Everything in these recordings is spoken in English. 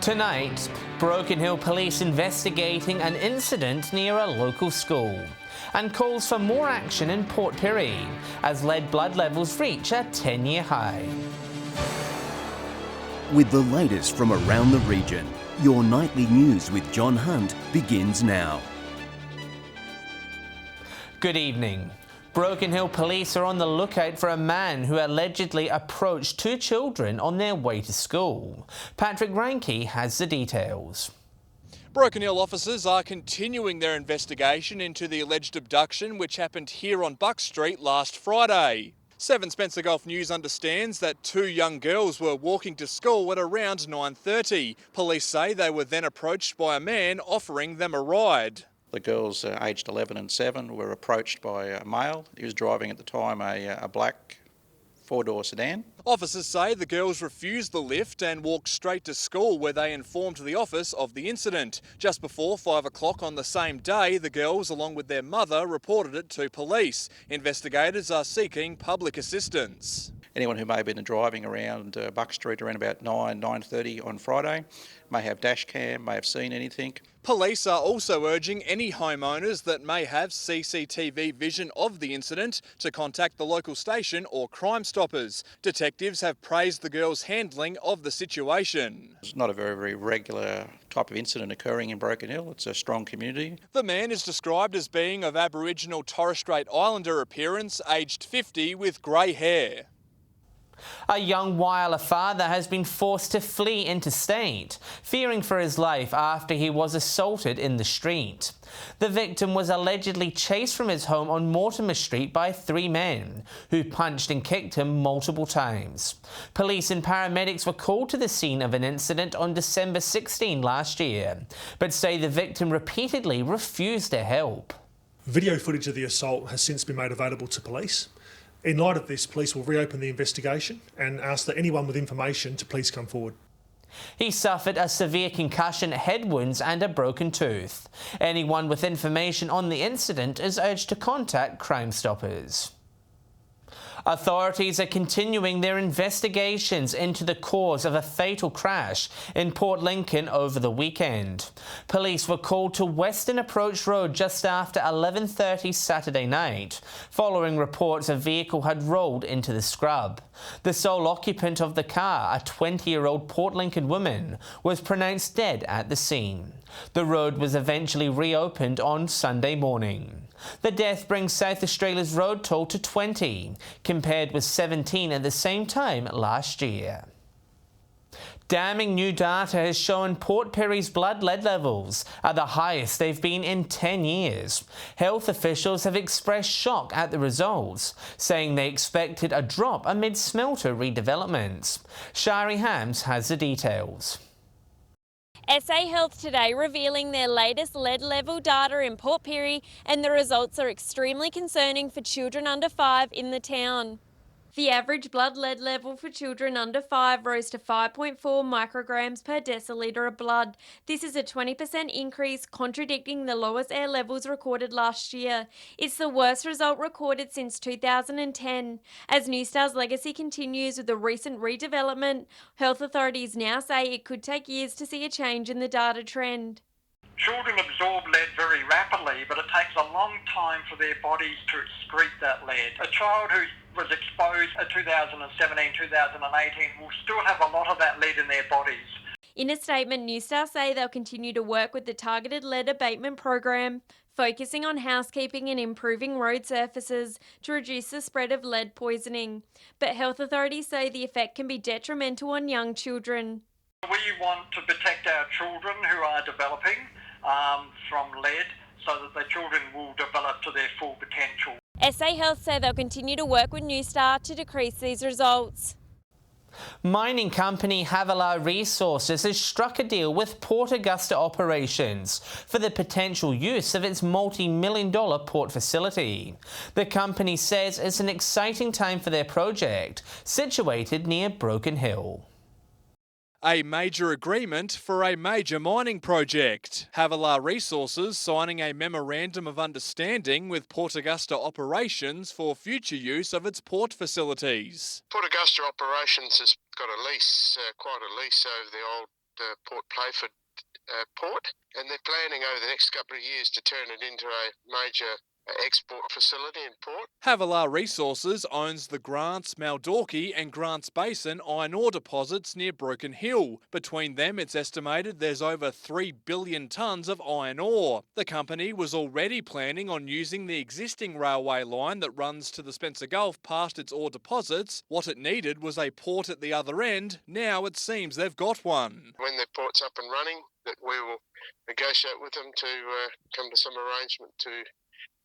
Tonight, Broken Hill Police investigating an incident near a local school and calls for more action in Port Pirie as lead blood levels reach a 10-year high. With the latest from around the region, your nightly news with John Hunt begins now. Good evening. Broken Hill Police are on the lookout for a man who allegedly approached two children on their way to school. Patrick Ranke has the details. Broken Hill officers are continuing their investigation into the alleged abduction which happened here on Buck Street last Friday. 7 Spencer Gulf News understands that two young girls were walking to school at around 9:30. Police say they were then approached by a man offering them a ride. The girls aged 11 and 7 were approached by a male. He was driving at the time a black four-door sedan. Officers say the girls refused the lift and walked straight to school, where they informed the office of the incident. Just before 5 o'clock on the same day, the girls, along with their mother, reported it to police. Investigators are seeking public assistance. Anyone who may have been driving around Buck Street around about 9:30 on Friday may have dash cam, may have seen anything. Police are also urging any homeowners that may have CCTV vision of the incident to contact the local station or Crime Stoppers. Detectives have praised the girls' handling of the situation. It's not a very regular type of incident occurring in Broken Hill. It's a strong community. The man is described as being of Aboriginal Torres Strait Islander appearance, aged 50 with grey hair. A young Wyler father has been forced to flee interstate, fearing for his life after he was assaulted in the street. The victim was allegedly chased from his home on Mortimer Street by 3 men, who punched and kicked him multiple times. Police and paramedics were called to the scene of an incident on December 16 last year, but say the victim repeatedly refused to help. Video footage of the assault has since been made available to police. In light of this, police will reopen the investigation and ask that anyone with information to please come forward. He suffered a severe concussion, head wounds and a broken tooth. Anyone with information on the incident is urged to contact Crime Stoppers. Authorities are continuing their investigations into the cause of a fatal crash in Port Lincoln over the weekend. Police were called to Western Approach Road just after 11:30 Saturday night, following reports a vehicle had rolled into the scrub. The sole occupant of the car, a 20-year-old Port Lincoln woman, was pronounced dead at the scene. The road was eventually reopened on Sunday morning. The death brings South Australia's road toll to 20, compared with 17 at the same time last year. Damning new data has shown Port Pirie's blood lead levels are the highest they've been in 10 years. Health officials have expressed shock at the results, saying they expected a drop amid smelter redevelopments. Shari Hams has the details. SA Health today revealing their latest lead level data in Port Pirie, and the results are extremely concerning for children under 5 in the town. The average blood lead level for children under 5 rose to 5.4 micrograms per decilitre of blood. This is a 20% increase, contradicting the lowest air levels recorded last year. It's the worst result recorded since 2010. As New Star's legacy continues with the recent redevelopment, health authorities now say it could take years to see a change in the data trend. Children absorb lead very rapidly, but it takes a long time for their bodies to excrete that lead. A child who was exposed in 2017, 2018 will still have a lot of that lead in their bodies. In a statement, New Star say they'll continue to work with the targeted lead abatement program, focusing on housekeeping and improving road surfaces to reduce the spread of lead poisoning. But health authorities say the effect can be detrimental on young children. We want to protect our children who are developing from lead, so that the children will develop to their full potential. SA Health say they'll continue to work with New Star to decrease these results. Mining company Havilah Resources has struck a deal with Port Augusta Operations for the potential use of its multi-million-dollar port facility. The company says it's an exciting time for their project, situated near Broken Hill. A major agreement for a major mining project. Havilah Resources signing a memorandum of understanding with Port Augusta Operations for future use of its port facilities. Port Augusta Operations has got a lease, quite a lease over the old Port Playford port, and they're planning over the next couple of years to turn it into a major export facility in port. Havilah Resources owns the Grants, Maldorkey and Grants Basin iron ore deposits near Broken Hill. Between them, it's estimated there's over 3 billion tonnes of iron ore. The company was already planning on using the existing railway line that runs to the Spencer Gulf past its ore deposits. What it needed was a port at the other end. Now it seems they've got one. When the port's up and running, that we will negotiate with them to come to some arrangement to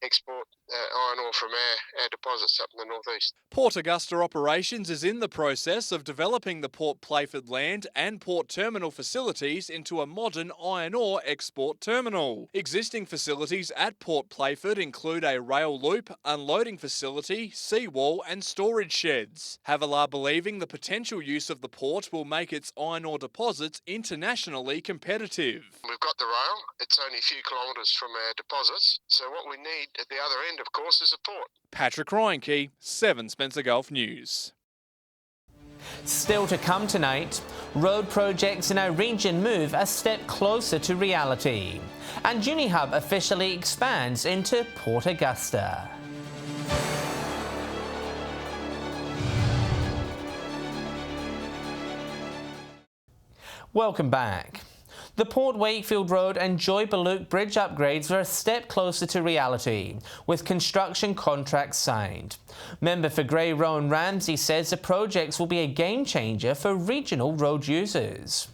export iron ore from our deposits up in the northeast. Port Augusta Operations is in the process of developing the Port Playford land and port terminal facilities into a modern iron ore export terminal. Existing facilities at Port Playford include a rail loop, unloading facility, seawall and storage sheds. Havilah believing the potential use of the port will make its iron ore deposits internationally competitive. We've got the rail, it's only a few kilometres from our deposits, so what we need at the other end, of course, is a port. Patrick Reinke, 7 Spencer Gulf News. Still to come tonight, road projects in our region move a step closer to reality. And Uni Hub officially expands into Port Augusta. Welcome back. The Port Wakefield Road and Jubilee Bridge upgrades are a step closer to reality, with construction contracts signed. Member for Grey Rowan Ramsey says the projects will be a game changer for regional road users.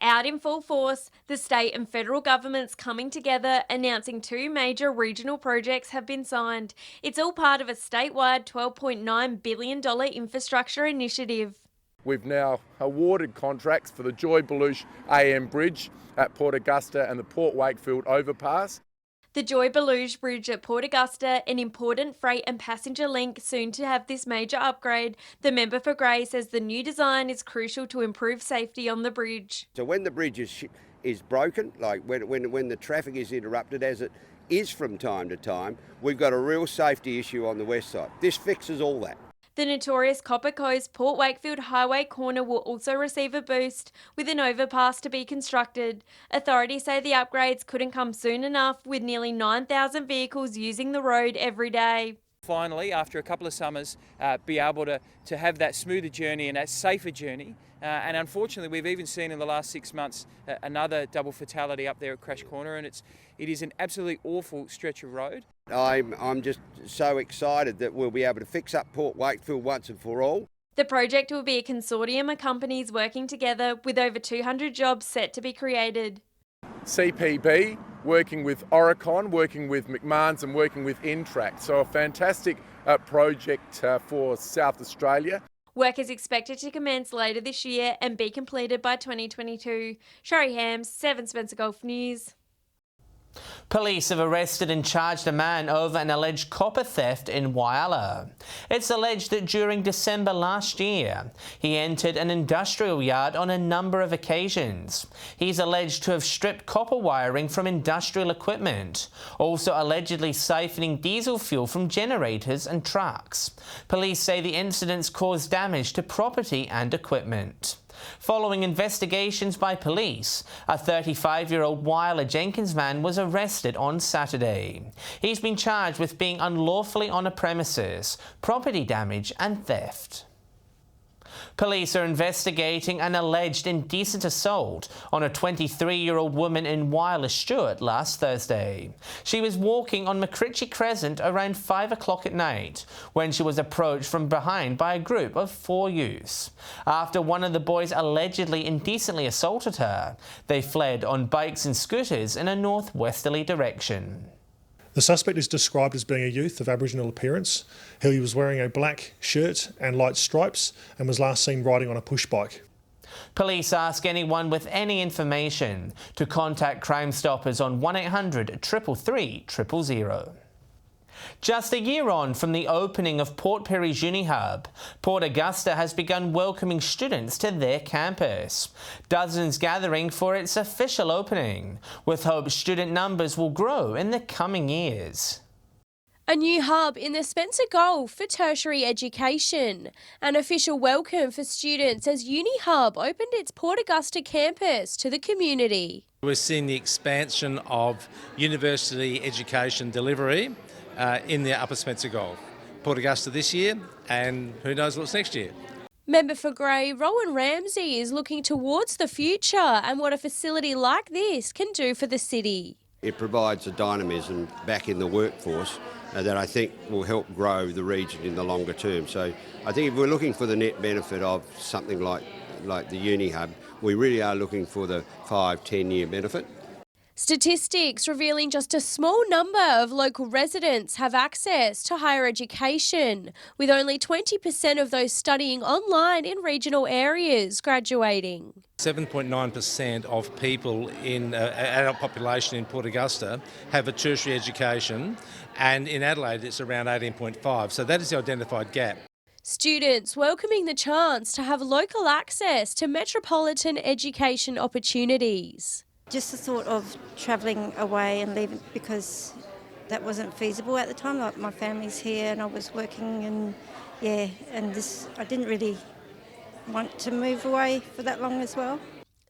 Out in full force, the state and federal governments coming together announcing 2 major regional projects have been signed. It's all part of a statewide $12.9 billion infrastructure initiative. We've now awarded contracts for the Jubilee AM Bridge at Port Augusta and the Port Wakefield Overpass. The Jubilee Bridge at Port Augusta, an important freight and passenger link soon to have this major upgrade. The member for Grey says the new design is crucial to improve safety on the bridge. So when the bridge is broken, like when the traffic is interrupted, as it is from time to time, we've got a real safety issue on the west side. This fixes all that. The notorious Copper Coast Port Wakefield Highway corner will also receive a boost, with an overpass to be constructed. Authorities say the upgrades couldn't come soon enough, with nearly 9,000 vehicles using the road every day. Finally, after a couple of summers, be able to have that smoother journey and that safer journey. And unfortunately, we've even seen in the last 6 months another double fatality up there at Crash Corner, and it is an absolutely awful stretch of road. I'm just so excited that we'll be able to fix up Port Wakefield once and for all. The project will be a consortium of companies working together, with over 200 jobs set to be created. CPB, working with Oricon, working with McMahon's and working with Intract. So a fantastic project for South Australia. Work is expected to commence later this year and be completed by 2022. Sherry Hams, 7 Spencer Gulf News. Police have arrested and charged a man over an alleged copper theft in Whyalla. It's alleged that during December last year, he entered an industrial yard on a number of occasions. He's alleged to have stripped copper wiring from industrial equipment, also allegedly siphoning diesel fuel from generators and trucks. Police say the incidents caused damage to property and equipment. Following investigations by police, a 35-year-old Whyalla Jenkins man was arrested on Saturday. He's been charged with being unlawfully on a premises, property damage and theft. Police are investigating an alleged indecent assault on a 23-year-old woman in Whyalla Stewart last Thursday. She was walking on McCritchie Crescent around 5 o'clock at night when she was approached from behind by a group of 4 youths. After one of the boys allegedly indecently assaulted her, they fled on bikes and scooters in a northwesterly direction. The suspect is described as being a youth of Aboriginal appearance. He was wearing a black shirt and light stripes and was last seen riding on a push bike. Police ask anyone with any information to contact Crime Stoppers on 1800 333 000. Just a year on from the opening of Port Pirie's Uni Hub, Port Augusta has begun welcoming students to their campus. Dozens gathering for its official opening, with hope student numbers will grow in the coming years. A new hub in the Spencer Gulf for tertiary education. An official welcome for students as Uni Hub opened its Port Augusta campus to the community. We're seeing the expansion of university education delivery in the Upper Spencer Gulf. Port Augusta this year, and who knows what's next year. Member for Grey, Rowan Ramsey, is looking towards the future and what a facility like this can do for the city. It provides a dynamism back in the workforce that I think will help grow the region in the longer term. So I think if we're looking for the net benefit of something like the Uni Hub, we really are looking for the 5-10 year benefit. Statistics revealing just a small number of local residents have access to higher education, with only 20% of those studying online in regional areas graduating. 7.9% of people in adult population in Port Augusta have a tertiary education, and in Adelaide it's around 18.5%. So that is the identified gap. Students welcoming the chance to have local access to metropolitan education opportunities. Just the thought of travelling away and leaving, because that wasn't feasible at the time. Like, my family's here and I was working, and I didn't really want to move away for that long as well.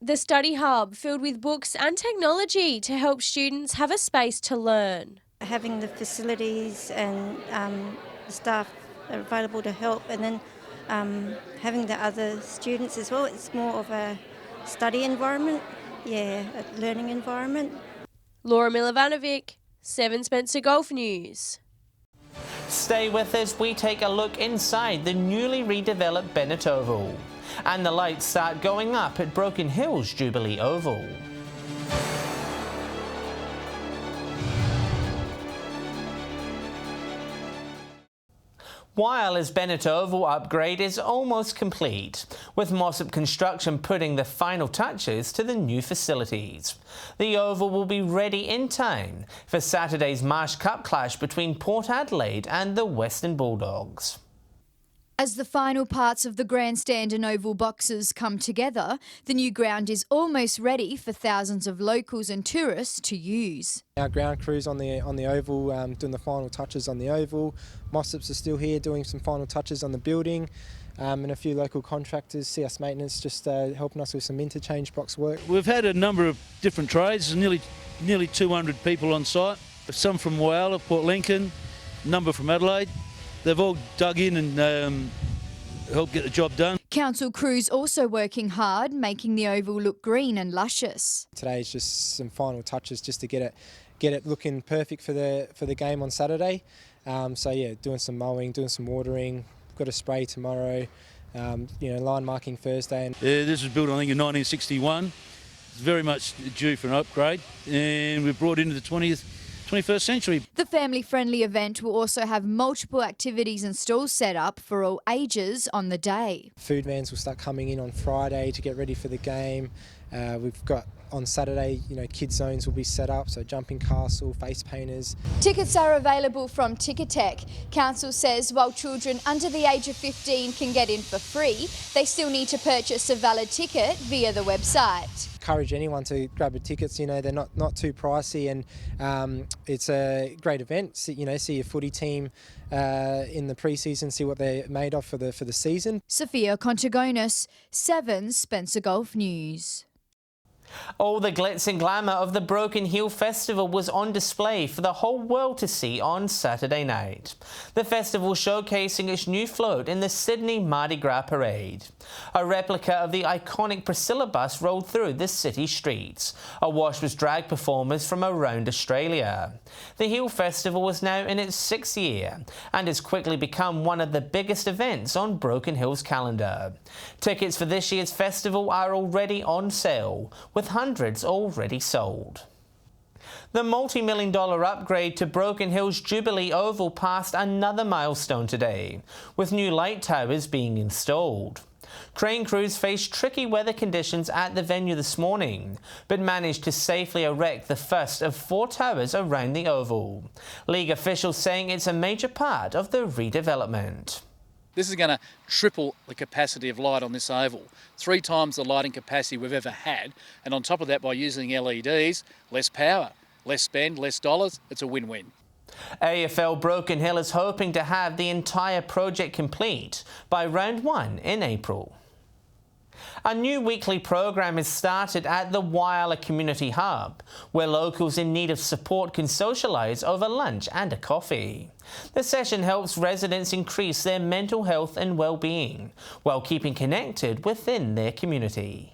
The study hub filled with books and technology to help students have a space to learn. Having the facilities and the staff available to help, and then having the other students as well, it's more of a study environment. Yeah, a learning environment. Laura Milovanovic, 7 Spencer Gulf News. Stay with us, we take a look inside the newly redeveloped Bennett Oval. And the lights start going up at Broken Hill's Jubilee Oval. While Bennett Oval upgrade is almost complete, with Mossop Construction putting the final touches to the new facilities. The Oval will be ready in time for Saturday's Marsh Cup clash between Port Adelaide and the Western Bulldogs. As the final parts of the grandstand and oval boxes come together, the new ground is almost ready for thousands of locals and tourists to use. Our ground crew's on the oval doing the final touches on the oval. Mossops are still here doing some final touches on the building, and a few local contractors, CS Maintenance, just helping us with some interchange box work. We've had a number of different trades, nearly 200 people on site, some from Whyalla, Port Lincoln, a number from Adelaide. They've all dug in and helped get the job done. Council crews also working hard, making the oval look green and luscious. Today's just some final touches just to get it looking perfect for the game on Saturday. So yeah, doing some mowing, doing some watering. Got a spray tomorrow. Line marking Thursday. This was built, I think, in 1961. It's very much due for an upgrade, and we've brought into the 21st century. The family-friendly event will also have multiple activities and stalls set up for all ages on the day. Food vans will start coming in on Friday to get ready for the game. We've got on Saturday, kids zones will be set up, so jumping castle, face painters. Tickets are available from Ticketek. Council says while children under the age of 15 can get in for free, they still need to purchase a valid ticket via the website. Encourage anyone to grab a tickets. They're not too pricey, and it's a great event. See your footy team in the pre-season, see what they're made of for the season. Sophia Contagonis, 7 Spencer Gulf News. All the glitz and glamour of the Broken Hill Festival was on display for the whole world to see on Saturday night. The festival showcasing its new float in the Sydney Mardi Gras Parade. A replica of the iconic Priscilla bus rolled through the city streets, awash with drag performers from around Australia. The Hill Festival is now in its 6th year and has quickly become one of the biggest events on Broken Hill's calendar. Tickets for this year's festival are already on sale, with hundreds already sold. The multi-million-dollar upgrade to Broken Hill's Jubilee Oval passed another milestone today, with new light towers being installed. Crane crews faced tricky weather conditions at the venue this morning, but managed to safely erect the first of 4 towers around the oval. League officials saying it's a major part of the redevelopment. This is going to triple the capacity of light on this oval. 3 times the lighting capacity we've ever had. And on top of that, by using LEDs, less power, less spend, less dollars, it's a win-win. AFL Broken Hill is hoping to have the entire project complete by round 1 in April. A new weekly program is started at the Wyala Community Hub, where locals in need of support can socialise over lunch and a coffee. The session helps residents increase their mental health and well-being, while keeping connected within their community.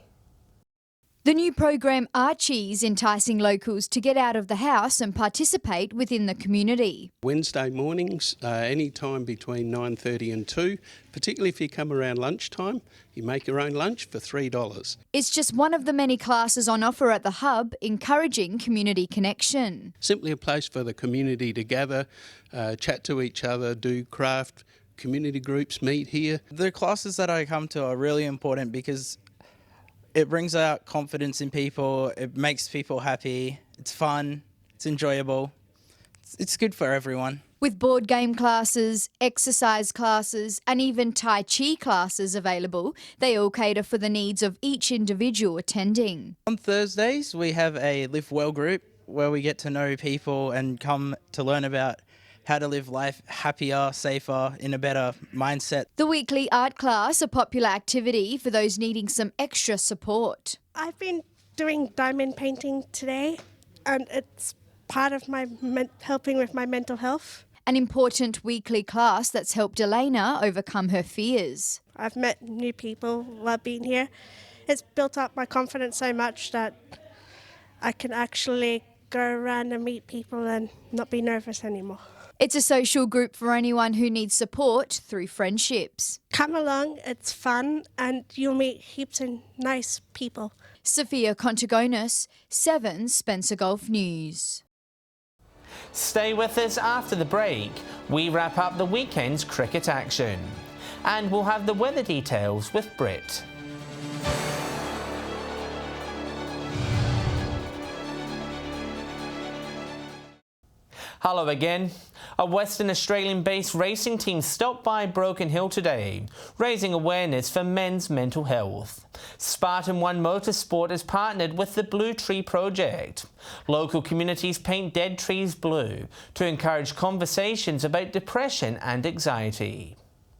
The new program Archie's enticing locals to get out of the house and participate within the community. Wednesday mornings, any time between 9:30 and 2, particularly if you come around lunchtime, you make your own lunch for $3. It's just one of the many classes on offer at the hub, encouraging community connection. Simply a place for the community to gather, chat to each other, do craft, community groups meet here. The classes that I come to are really important because it brings out confidence in people, it makes people happy, it's fun, it's enjoyable, it's good for everyone. With board game classes, exercise classes and even Tai Chi classes available, they all cater for the needs of each individual attending. On Thursdays we have a Live Well group where we get to know people and come to learn about how to live life happier, safer, in a better mindset. The weekly art class, a popular activity for those needing some extra support. I've been doing diamond painting today and it's part of my helping with my mental health. An important weekly class that's helped Elena overcome her fears. I've met new people while being here. It's built up my confidence so much that I can actually go around and meet people and not be nervous anymore. It's a social group for anyone who needs support through friendships. Come along, it's fun and you'll meet heaps of nice people. Sophia Contagonis, 7 Spencer Golf News. Stay with us after the break. We wrap up the weekend's cricket action. And we'll have the weather details with Britt. Hello again. A Western Australian-based racing team stopped by Broken Hill today, raising awareness for men's mental health. Spartan Motorsport has partnered with the Blue Tree Project. Local communities paint dead trees blue to encourage conversations about depression and anxiety.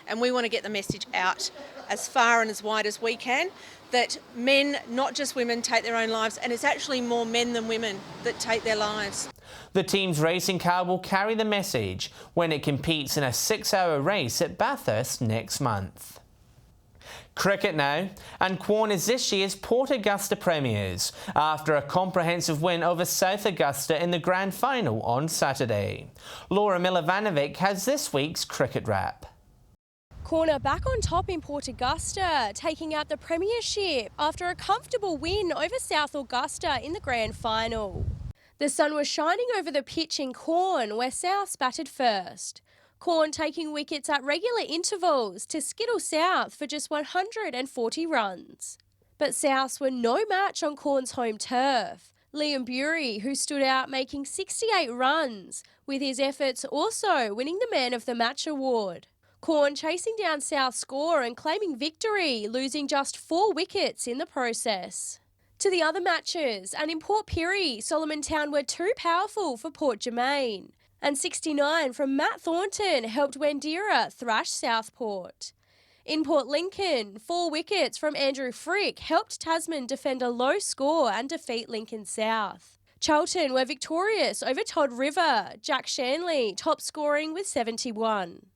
And we want to get the message out as far and as wide as we can that men, not just women, take their own lives, and it's actually more men than women that take their lives. The team's racing car will carry the message when it competes in a 6-hour race at Bathurst next month. Cricket now, and Quorn is this year's Port Augusta premiers after a comprehensive win over South Augusta in the grand final on Saturday. Laura Milovanovic has this week's cricket wrap. Corner back on top in Port Augusta, taking out the premiership after a comfortable win over South Augusta in the grand final. The sun was shining over the pitch in Quorn, where South batted first. Quorn taking wickets at regular intervals to skittle South for just 140 runs. But Souths were no match on Quorn's home turf. Liam Bury, who stood out making 68 runs, with his efforts also winning the Man of the Match award. Quorn chasing down South's score and claiming victory, losing just 4 wickets in the process. To the other matches, and in Port Pirie, Solomon Town were too powerful for Port Germain, and 69 from Matt Thornton helped Wandera thrash Southport. In Port Lincoln, 4 wickets from Andrew Frick helped Tasman defend a low score and defeat Lincoln South. Charlton were victorious over Todd River, Jack Shanley top scoring with 71.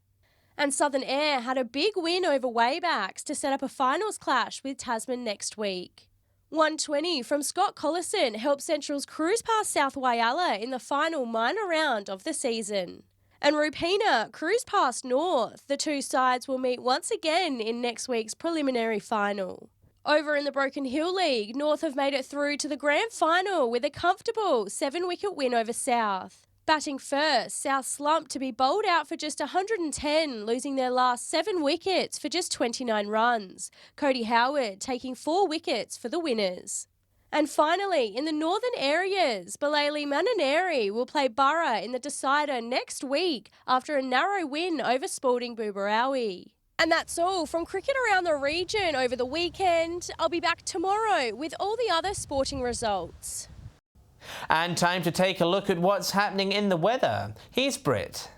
And Southern Air had a big win over Waybacks to set up a finals clash with Tasman next week. 120 from Scott Collison helped Central's cruise past South Wyala in the final minor round of the season. And Rupina cruised past North. The two sides will meet once again in next week's preliminary final. Over in the Broken Hill League, North have made it through to the grand final with a comfortable 7-wicket win over South. Batting first, South slumped to be bowled out for just 110, losing their last 7 wickets for just 29 runs. Cody Howard taking 4 wickets for the winners. And finally, in the northern areas, Balali Mananeri will play Borough in the decider next week after a narrow win over Spalding Boobarawi. And that's all from cricket around the region over the weekend. I'll be back tomorrow with all the other sporting results. And time to take a look at what's happening in the weather. Here's Britt.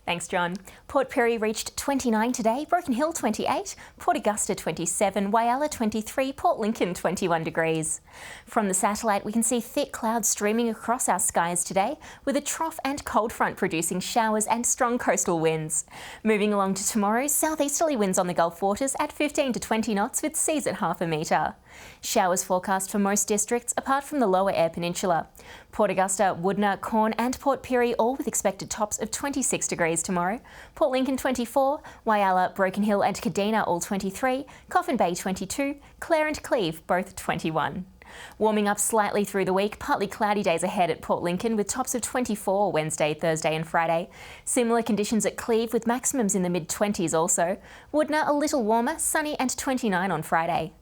Thanks, John. Port Pirie reached 29 today, Broken Hill 28, Port Augusta 27, Whyalla 23, Port Lincoln 21 degrees. From the satellite, we can see thick clouds streaming across our skies today, with a trough and cold front producing showers and strong coastal winds. Moving along to tomorrow, southeasterly winds on the Gulf waters at 15 to 20 knots with seas at half a metre. Showers forecast for most districts apart from the lower Eyre Peninsula. Port Augusta, Woodner, Corn and Port Pirie all with expected tops of 26 degrees tomorrow. Port Lincoln 24, Whyalla, Broken Hill and Kadina all 23, Coffin Bay 22, Clare and Cleve both 21. Warming up slightly through the week, partly cloudy days ahead at Port Lincoln with tops of 24 Wednesday, Thursday and Friday. Similar conditions at Cleve with maximums in the mid-20s also. Woodner a little warmer, sunny and 29 on Friday.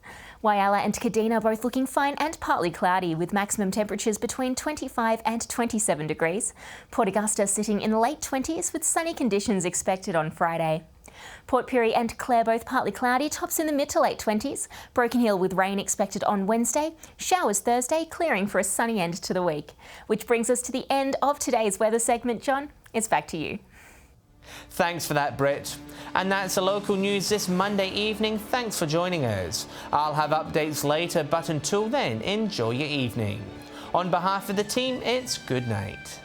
Whyalla and Kadina both looking fine and partly cloudy with maximum temperatures between 25 and 27 degrees. Port Augusta sitting in the late 20s with sunny conditions expected on Friday. Port Pirie and Clare both partly cloudy, tops in the mid to late 20s. Broken Hill with rain expected on Wednesday, showers Thursday, clearing for a sunny end to the week. Which brings us to the end of today's weather segment. John, it's back to you. Thanks for that, Britt. And that's the local news this Monday evening. Thanks for joining us. I'll have updates later, but until then, enjoy your evening. On behalf of the team, it's good night.